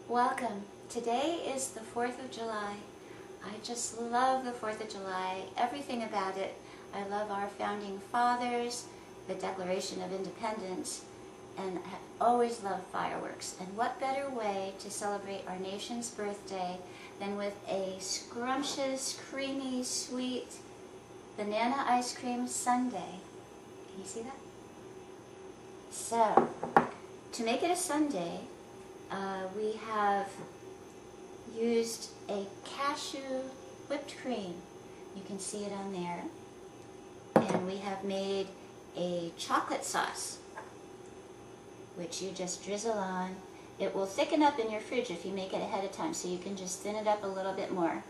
Welcome. Today is the 4th of July. I just love the 4th of July, everything about it. I love our founding fathers, the Declaration of Independence, and have always loved fireworks. And what better way to celebrate our nation's birthday than with a scrumptious, creamy, sweet banana ice cream sundae. Can you see that? So, to make it a sundae, we have used a cashew whipped cream. You can see it on there. And we have made a chocolate sauce, which you just drizzle on. It will thicken up in your fridge if you make it ahead of time, so you can just thin it up a little bit more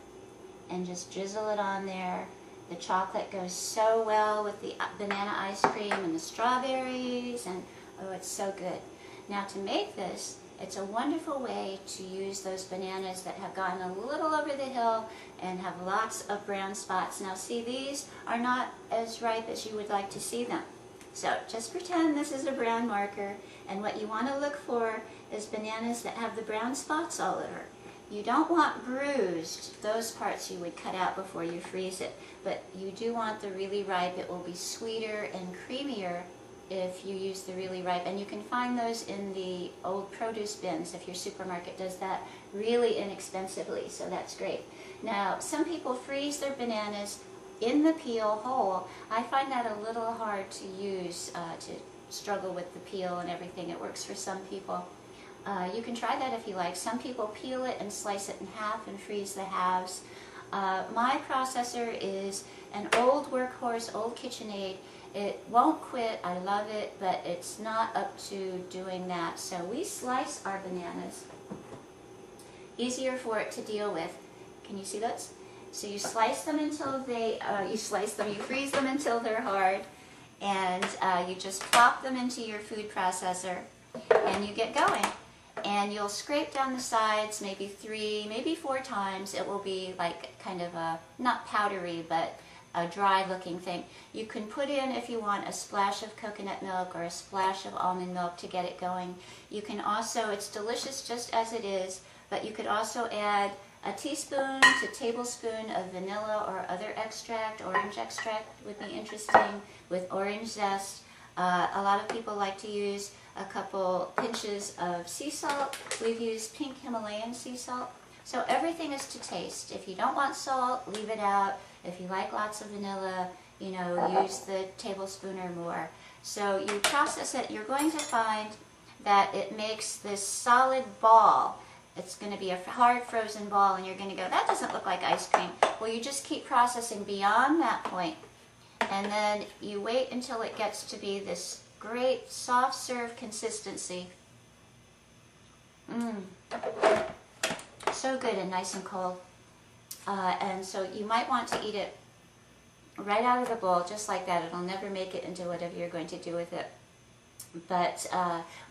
and just drizzle it on there. The chocolate goes so well with the banana ice cream and the strawberries, and oh, it's so good. Now to make this, it's a wonderful way to use those bananas that have gotten a little over the hill and have lots of brown spots. Now see, these are not as ripe as you would like to see them. So just pretend this is a brown marker, and what you want to look for is bananas that have the brown spots all over. You don't want bruised. Those parts you would cut out before you freeze it, but you do want the really ripe. It will be sweeter and creamier if you use the really ripe, and you can find those in the old produce bins if your supermarket does that really inexpensively, so that's great. Now, some people freeze their bananas in the peel whole. I find that a little hard to use, to struggle with the peel and everything. It works for some people. You can try that if you like. Some people peel it and slice it in half and freeze the halves. My processor is an old workhorse, old KitchenAid. It won't quit, I love it, but it's not up to doing that. So we slice our bananas. Easier for it to deal with. Can you see those? So you slice them until you freeze them until they're hard, and you just plop them into your food processor, and you get going. And you'll scrape down the sides maybe 3, maybe 4 times. It will be like kind of a, not powdery, but a dry looking thing. You can put in, if you want, a splash of coconut milk or a splash of almond milk to get it going. You can also, it's delicious just as it is, but you could also add a teaspoon to tablespoon of vanilla or other extract. Orange extract would be interesting with orange zest. A lot of people like to use a couple pinches of sea salt. We've used pink Himalayan sea salt. So everything is to taste. If you don't want salt, leave it out. If you like lots of vanilla, you know, use the tablespoon or more. So you process it. You're going to find that it makes this solid ball. It's going to be a hard frozen ball, and you're going to go, that doesn't look like ice cream. Well, you just keep processing beyond that point, and then you wait until it gets to be this great soft serve consistency. So good and nice and cold. And so you might want to eat it right out of the bowl, just like that. It'll never make it into whatever you're going to do with it. But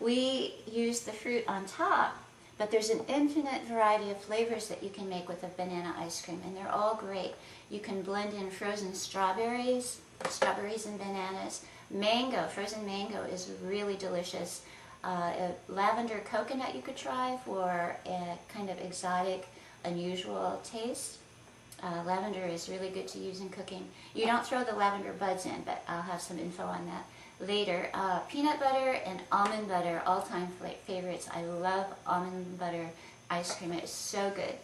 we use the fruit on top, but there's an infinite variety of flavors that you can make with a banana ice cream, and they're all great. You can blend in frozen strawberries and bananas. Mango, frozen mango is really delicious. Lavender coconut you could try for a kind of exotic, unusual taste. Lavender is really good to use in cooking. You don't throw the lavender buds in, but I'll have some info on that later. Peanut butter and almond butter, all-time favorites. I love almond butter ice cream. It is so good.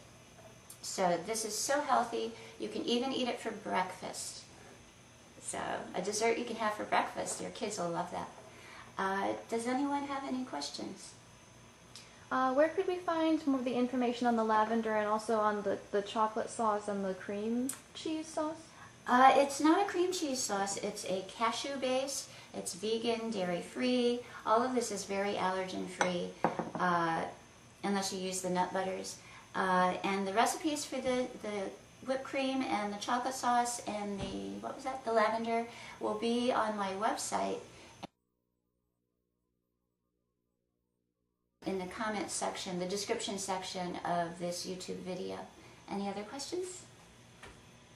So this is so healthy. You can even eat it for breakfast. So a dessert you can have for breakfast. Your kids will love that. Does anyone have any questions? Where could we find more of the information on the lavender and also on the chocolate sauce and the cream cheese sauce? It's not a cream cheese sauce. It's a cashew base. It's vegan, dairy-free. All of this is very allergen-free, unless you use the nut butters. And the recipes for the whipped cream and the chocolate sauce and the lavender will be on my website in the comments section, the description section of this YouTube video. Any other questions?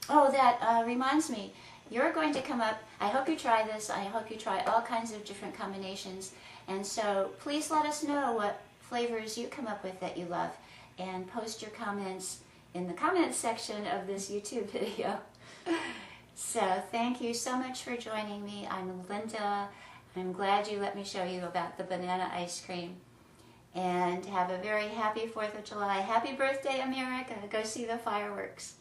Oh, that reminds me, you're going to come up, I hope you try this, I hope you try all kinds of different combinations, and so please let us know what flavors you come up with that you love, and post your comments in the comments section of this YouTube video. So thank you so much for joining me. I'm Linda. I'm glad you let me show you about the banana ice cream. And have a very happy 4th of July. Happy birthday, America. Go see the fireworks.